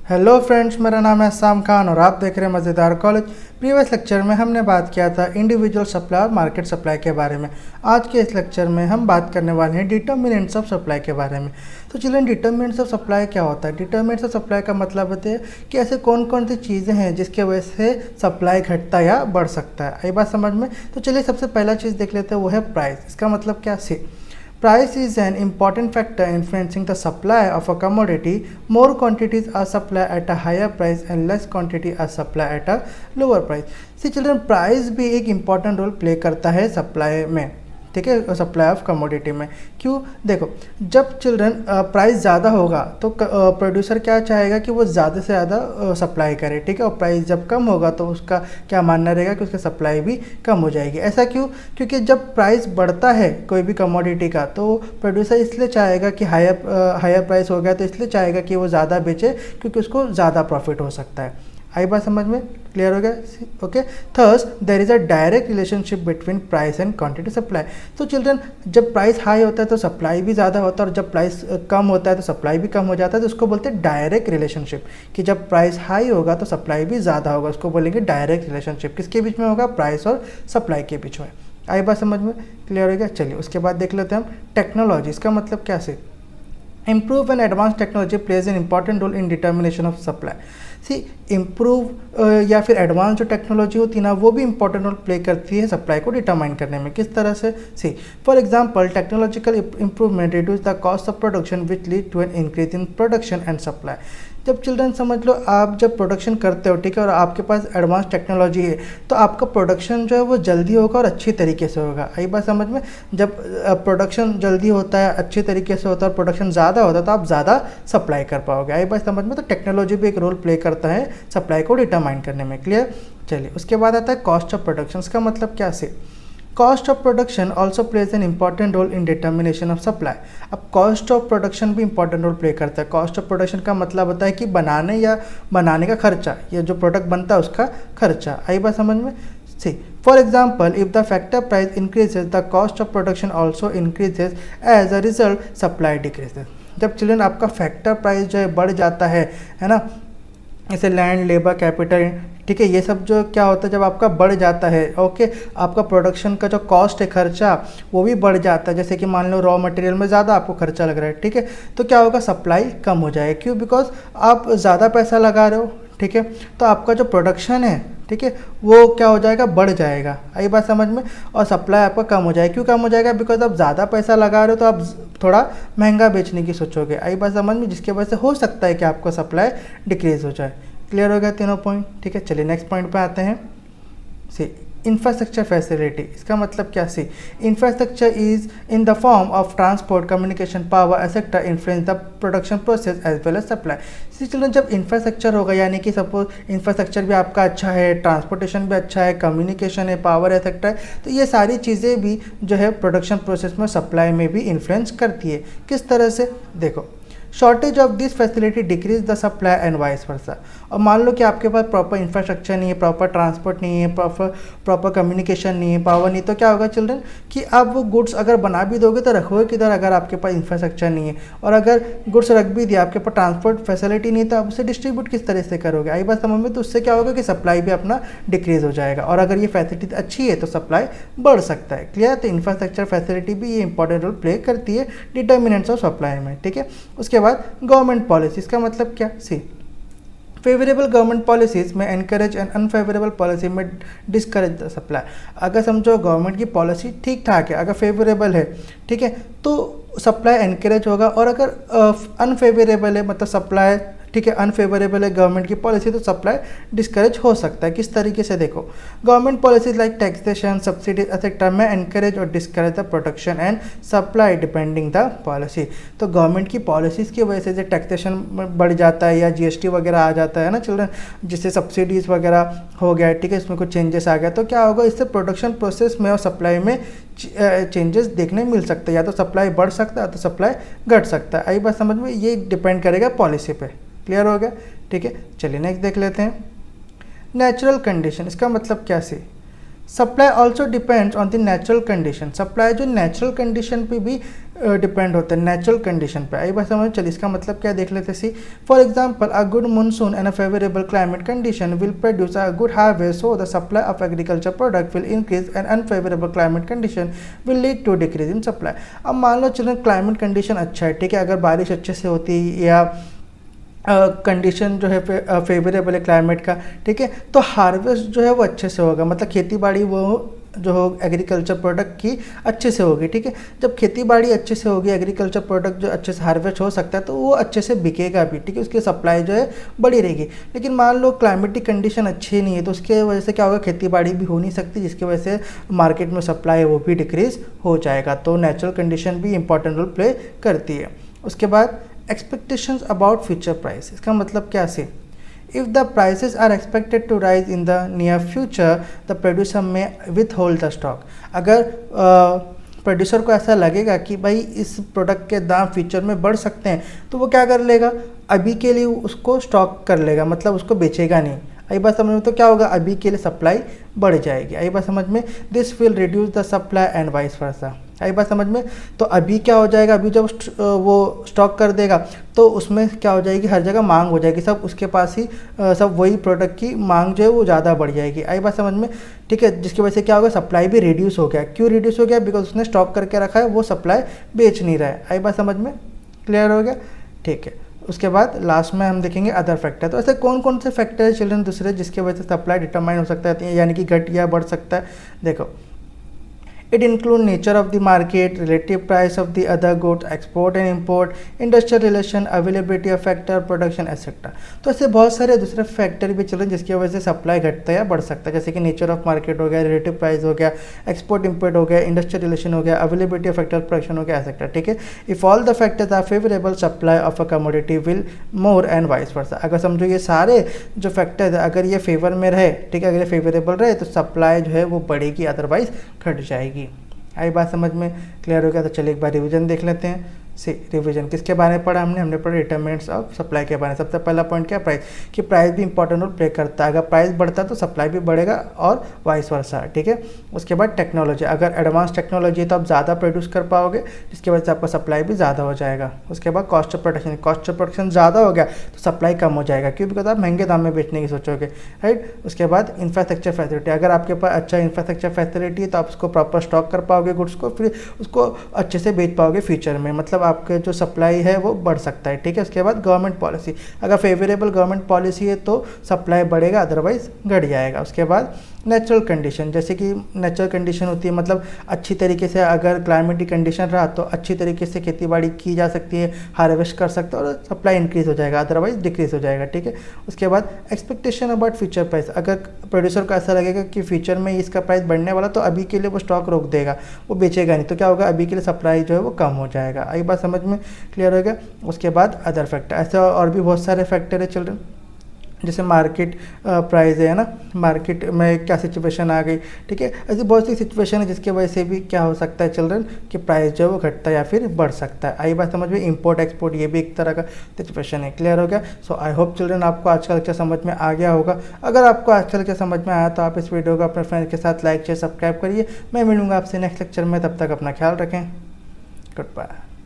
Hello friends, मेरा नाम है अस्साम खान और आप देख रहे हैं मज़ेदार कॉलेज। प्रीवियस लेक्चर में हमने बात किया था इंडिविजुअल सप्लाई और मार्केट सप्लाई के बारे में। आज के इस लेक्चर में हम बात करने वाले हैं डिटर्मिनेंट्स ऑफ सप्लाई के बारे में। तो चलिए, डिटर्मिनेंट्स ऑफ सप्लाई क्या होता है। डिटर्मिनेंट्स ऑफ सप्लाई का मतलब होता है कि ऐसे कौन कौन सी चीज़ें हैं जिसके वजह से सप्लाई घटता या बढ़ सकता है। आई बात समझ में? तो चलिए, सबसे पहला चीज़ देख लेते हैं, वो है प्राइस। इसका मतलब क्या? सी price is an important factor influencing the supply of a commodity. More quantities are supplied at a higher price and less quantity are supplied at a lower price. See children, price भी एक important role play करता है supply में, ठीक है, supply of commodity में। क्यों? देखो, जब चिल्ड्रन प्राइस ज़्यादा होगा तो प्रोड्यूसर क्या चाहेगा कि वो ज़्यादा से ज़्यादा सप्लाई करे, ठीक है। और प्राइस जब कम होगा तो उसका क्या मानना रहेगा कि उसका सप्लाई भी कम हो जाएगी। ऐसा क्यों? क्योंकि जब प्राइस बढ़ता है कोई भी कमोडिटी का तो प्रोड्यूसर इसलिए चाहेगा कि हायर प्राइस हो गया तो इसलिए चाहेगा कि वो ज़्यादा बेचे, क्योंकि उसको ज़्यादा प्रॉफिट हो सकता है। आई बात समझ में? क्लियर हो गया? Okay. Thus there is a direct relationship between price and quantity supply. तो चिल्ड्रन, जब प्राइस हाई होता है तो सप्लाई भी ज़्यादा होता है और जब प्राइस कम होता है तो सप्लाई भी कम हो जाता है। तो उसको बोलते हैं डायरेक्ट रिलेशनशिप, कि जब प्राइस हाई होगा तो सप्लाई भी ज़्यादा होगा। उसको बोलेंगे डायरेक्ट रिलेशनशिप। किसके बीच में होगा? प्राइस और सप्लाई के बीच में। आई बात समझ में? क्लियर हो गया? चलिए, उसके बाद देख लेते हैं हम टेक्नोलॉजी। इसका मतलब क्या? से improve and advanced technology plays an important role in determination of supply. सी इम्प्रूव या फिर एडवांस जो टेक्नोलॉजी होती है ना, वो भी इंपॉर्टेंट रोल प्ले करती है सप्लाई को डिटरमाइन करने में। किस तरह से? See for example, technological improvement reduce the cost of production which lead to an increase in production and supply. जब चिल्ड्रन समझ लो, आप जब प्रोडक्शन करते हो, ठीक है, और आपके पास एडवांस टेक्नोलॉजी है तो आपका प्रोडक्शन जो है वो जल्दी होगा और अच्छी तरीके से होगा। आई बात समझ में? जब प्रोडक्शन जल्दी होता है, अच्छी तरीके से होता है और प्रोडक्शन ज़्यादा होता है तो आप ज़्यादा सप्लाई कर पाओगे। आई बात समझ में? तो टेक्नोलॉजी भी एक रोल प्ले करता है सप्लाई को डिटरमाइन करने में। क्लियर? चलिए, उसके बाद आता है कॉस्ट ऑफ प्रोडक्शन। इसका मतलब क्या? से cost of production also plays an important role in determination of supply. अब कॉस्ट ऑफ प्रोडक्शन भी इंपॉर्टेंट रोल प्ले करता है। कॉस्ट ऑफ प्रोडक्शन का मतलब होता है कि बनाने का खर्चा, या जो प्रोडक्ट बनता है उसका खर्चा। आई बात समझ में? See for example, if the factor price increases the cost of production also increases, as a result supply decreases. जब चिल्ड्रन आपका फैक्टर प्राइस जो है बढ़ जाता है ना, जैसे लैंड, लेबर, कैपिटल, ठीक है, ये सब जो क्या होता है जब आपका बढ़ जाता है, ओके, आपका प्रोडक्शन का जो कॉस्ट है, खर्चा, वो भी बढ़ जाता है। जैसे कि मान लो रॉ मटेरियल में ज़्यादा आपको खर्चा लग रहा है, ठीक है, तो क्या होगा? सप्लाई कम हो जाएगी। क्यों? बिकॉज आप ज़्यादा पैसा लगा रहे हो, ठीक है, तो आपका जो प्रोडक्शन है, ठीक है, वो क्या हो जाएगा? बढ़ जाएगा। आई बात समझ में? और सप्लाई आपका कम हो जाएगा। क्यों कम हो जाएगा? बिकॉज आप ज़्यादा पैसा लगा रहे हो तो आप थोड़ा महंगा बेचने की सोचोगे। आई बात समझ में? जिसकी वजह से हो सकता है कि आपका सप्लाई डिक्रीज हो जाए। क्लियर हो गया तीनों पॉइंट? ठीक है, चलिए नेक्स्ट पॉइंट पे आते हैं। See infrastructure facility. इसका मतलब क्या? See infrastructure is in the form of transport, communication, power etcetera influence the production process as well as supply. See children, जब इंफ्रास्ट्रक्चर होगा, यानी कि सपोज इंफ्रास्ट्रक्चर भी आपका अच्छा है, ट्रांसपोर्टेशन भी अच्छा है, कम्युनिकेशन है, पावर एक्सेट्रा है, तो ये सारी चीज़ें भी जो है प्रोडक्शन प्रोसेस में, सप्लाई में भी इन्फ्लुएंस करती है। किस तरह से? देखो, shortage of this facility decrease the supply and vice वर्सा। और मान लो कि आपके पास प्रॉपर इंफ्रास्ट्रक्चर नहीं है, प्रॉपर ट्रांसपोर्ट नहीं है, प्रॉपर कम्युनिकेशन नहीं है, पावर नहीं, तो क्या होगा चिल्ड्रन कि आप वो गुड्स अगर बना भी दोगे तो रखोगे किधर, अगर आपके पास इंफ्रास्ट्रक्चर नहीं है। और अगर गुड्स रख भी दिया, आपके पास ट्रांसपोर्ट फैसिलिटी नहीं है, तो आप उसे डिस्ट्रीब्यूट किस तरह से करोगे? आई बात समझ में? तो उससे क्या होगा कि सप्लाई भी अपना डिक्रीज हो जाएगा। और अगर ये फैसिलिटी अच्छी है तो सप्लाई बढ़ सकता है। क्लियर? तो इंफ्रास्ट्रक्चर फैसिलिटी भी ये इंपॉर्टेंट रोल प्ले करती है डिटर्मिनेंट्स ऑफ सप्लाई में। ठीक है, उसके बाद गवर्नमेंट पॉलिसी। इसका मतलब क्या? सी फेवरेबल गवर्नमेंट पॉलिसीज में एनकरेज एंड अनफेवरेबल पॉलिसी में डिस्करेज द सप्लाई। अगर समझो गवर्नमेंट की पॉलिसी ठीक ठाक है, अगर फेवरेबल है, ठीक है, तो सप्लाई एनकरेज होगा। और अगर अनफेवरेबल है, मतलब सप्लाई, ठीक है, अनफेवरेबल है गवर्नमेंट की पॉलिसी, तो सप्लाई डिस्करेज हो सकता है। किस तरीके से? देखो, government policies like taxation, subsidies etcetera में एनकरेज और discourage the production and supply depending the policy. तो गवर्नमेंट की पॉलिसीज़ की वजह से जो टैक्सेशन बढ़ जाता है या जीएसटी वगैरह आ जाता है ना चिल्ड्रन, जिससे सब्सिडीज़ वगैरह हो गया, ठीक है, इसमें कुछ चेंजेस आ गया, तो क्या होगा? इससे प्रोडक्शन प्रोसेस में और सप्लाई में चेंजेस देखने मिल सकते हैं। या तो सप्लाई बढ़ सकता है या तो सप्लाई घट सकता है। आई बात समझ में? ये डिपेंड करेगा पॉलिसी पे। क्लियर हो गया? ठीक है, चलिए नेक्स्ट देख लेते हैं। Natural condition. इसका मतलब क्या? See supply also depends on the natural condition. Supply जो नेचुरल कंडीशन पे भी डिपेंड होता है, नेचुरल कंडीशन पे। आई बात समझ। चलिए इसका मतलब क्या देख लेते see. For example a good monsoon and a favourable climate condition will produce a good harvest, so the supply of agriculture product will increase and unfavourable climate condition will lead to decrease in supply. अब मान लो चलो climate condition अच्छा है, ठीक है, अगर बारिश अच्छे से होती या कंडीशन जो है फेवरेबल है क्लाइमेट का, ठीक है, तो हार्वेस्ट जो है वो अच्छे से होगा, मतलब खेती बाड़ी वो जो हो एग्रीकल्चर प्रोडक्ट की अच्छे से होगी, ठीक है। जब खेती बाड़ी अच्छे से होगी, एग्रीकल्चर प्रोडक्ट जो अच्छे से हार्वेस्ट हो सकता है तो वो अच्छे से बिकेगा भी, ठीक है, उसकी सप्लाई जो है बड़ी रहेगी। लेकिन मान लो क्लाइमेटिक कंडीशन अच्छी नहीं है तो उसके वजह से क्या होगा, खेती बाड़ी भी हो नहीं सकती, जिसकी वजह से मार्केट में सप्लाई है वो भी डिक्रीज हो जाएगा। तो नेचुरल कंडीशन भी इंपॉर्टेंट रोल प्ले करती है। उसके बाद एक्सपेक्टेशंस अबाउट फ्यूचर प्राइस। इसका मतलब क्या से, if the prices are expected to rise in the near future the producer may withhold the stock. अगर प्रोड्यूसर को ऐसा लगेगा कि भाई इस प्रोडक्ट के दाम फ्यूचर में बढ़ सकते हैं तो वो क्या कर लेगा, अभी के लिए उसको स्टॉक कर लेगा, मतलब उसको बेचेगा नहीं। आई बात समझ में। तो क्या होगा, अभी के लिए सप्लाई बढ़ जाएगी। आई बात समझ में। This will reduce the supply and vice versa. आई बात समझ में। तो अभी क्या हो जाएगा, अभी जब वो स्टॉक कर देगा तो उसमें क्या हो जाएगी, हर जगह मांग हो जाएगी, सब उसके पास ही सब वही प्रोडक्ट की मांग जो है वो ज़्यादा बढ़ जाएगी। आई बात समझ में, ठीक है, जिसकी वजह से क्या होगा, सप्लाई भी रिड्यूस हो गया। क्यों रिड्यूस हो गया, बिकॉज उसने स्टॉक करके रखा है, वो सप्लाई बेच नहीं रहा है। आई बात समझ में, क्लियर हो गया, ठीक है। उसके बाद लास्ट में हम देखेंगे अदर फैक्टर। तो ऐसे कौन कौन से फैक्टर है चिल्ड्रन दूसरे जिसके वजह से सप्लाई डिटरमाइन हो सकता है, यानी कि घट या बढ़ सकता है। देखो, it include nature of the market, relative price of the other goods, export and import, industrial relation, availability of factor, production etc। तो ऐसे बहुत सारे दूसरे फैक्टर भी चल रहे हैं जिसकी वजह से सप्लाई घटता है या बढ़ सकता है, जैसे कि नेचर ऑफ मार्केट हो गया, रिलेटिव प्राइस हो गया, एक्सपोर्ट इंपोर्ट हो गया, इंडस्ट्रियल रिलेशन हो गया, अवेलेबिलिटी ऑफ फैक्टर, प्रोडक्शन हो गया एक्सेट्रा, ठीक है। If all the factors are favourable supply of a commodity will more and vice versa. अगर समझो ये सारे जो फैक्टर्स है अगर ये फेवर में रहे, ठीक है, अगर ये फेवरेबल रहे तो सप्लाई जो है वो बढ़ेगी, अदरवाइज घट जाएगी। आई बात समझ में, क्लियर हो गया। तो चलिए एक बार रिवीजन देख लेते हैं। रिवीजन किसके बारे में पढ़ा हमने पढ़ा डिटरमिनेंट्स ऑफ सप्लाई के बारे में। सबसे पहला पॉइंट क्या, प्राइस, कि प्राइस भी इंपॉर्टेंट रोल प्ले करता है। अगर प्राइस बढ़ता है तो सप्लाई भी बढ़ेगा और वाइस वर्सा, ठीक है। उसके बाद टेक्नोलॉजी, अगर एडवांस टेक्नोलॉजी है तो आप ज़्यादा प्रोड्यूस कर पाओगे, जिसकी वजह से आपका सप्लाई भी ज़्यादा हो जाएगा। उसके बाद cost of production, cost of production ज़्यादा हो गया तो सप्लाई कम हो जाएगा, क्यों, बिकॉज आप महंगे दाम में बेचने की सोचोगे, राइट। उसके बाद इंफ्रास्ट्रक्चर फैसिलिटी, अगर आपके पास अच्छा इंफ्रास्ट्रक्चर फैसिलिटी है तो आप उसको प्रॉपर स्टॉक कर पाओगे गुड्स को, फिर उसको अच्छे से बेच पाओगे फ्यूचर में, मतलब आपके जो सप्लाई है वो बढ़ सकता है, ठीक है। उसके बाद गवर्नमेंट पॉलिसी, अगर फेवरेबल गवर्नमेंट पॉलिसी है तो सप्लाई बढ़ेगा, अदरवाइज घट जाएगा। उसके बाद नेचुरल कंडीशन, जैसे कि नेचुरल कंडीशन होती है मतलब अच्छी तरीके से अगर क्लाइमेटिक कंडीशन रहा तो अच्छी तरीके से खेती बाड़ी की जा सकती है, हार्वेस्ट कर सकते हैं और सप्लाई इंक्रीज हो जाएगा, अदरवाइज डिक्रीज हो जाएगा, ठीक है। उसके बाद एक्सपेक्टेशन अबाउट फ्यूचर प्राइस, अगर प्रोड्यूसर को ऐसा लगेगा कि फ्यूचर में इसका प्राइस बढ़ने वाला तो अभी के लिए वो स्टॉक रोक देगा, वो बेचेगा नहीं, तो क्या होगा, अभी के लिए सप्लाई जो है वो कम हो जाएगा। आई बात समझ में, क्लियर हो गया। उसके बाद अदर फैक्टर, ऐसे और भी बहुत सारे फैक्टर है चिल्ड्रन, जैसे मार्केट प्राइस है ना, मार्केट में क्या सिचुएशन आ गई, ठीक है। ऐसी बहुत सी सिचुएशन है जिसकी वजह से भी क्या हो सकता है चिल्ड्रन कि प्राइस जो है वो घटता है या फिर बढ़ सकता है। आई बात समझ में, इंपोर्ट एक्सपोर्ट ये भी एक तरह का सिचुएशन है, क्लियर हो गया। सो आई होप चिल्ड्रन आपको आज का लेक्चर समझ में आ गया होगा। अगर आपको आज का लेक्चर समझ में आया तो आप इस वीडियो को अपने फ्रेंड्स के साथ लाइक शेयर सब्सक्राइब करिए। मैं मिलूंगा आपसे नेक्स्ट लेक्चर में, तब तक अपना ख्याल रखें। Good bye.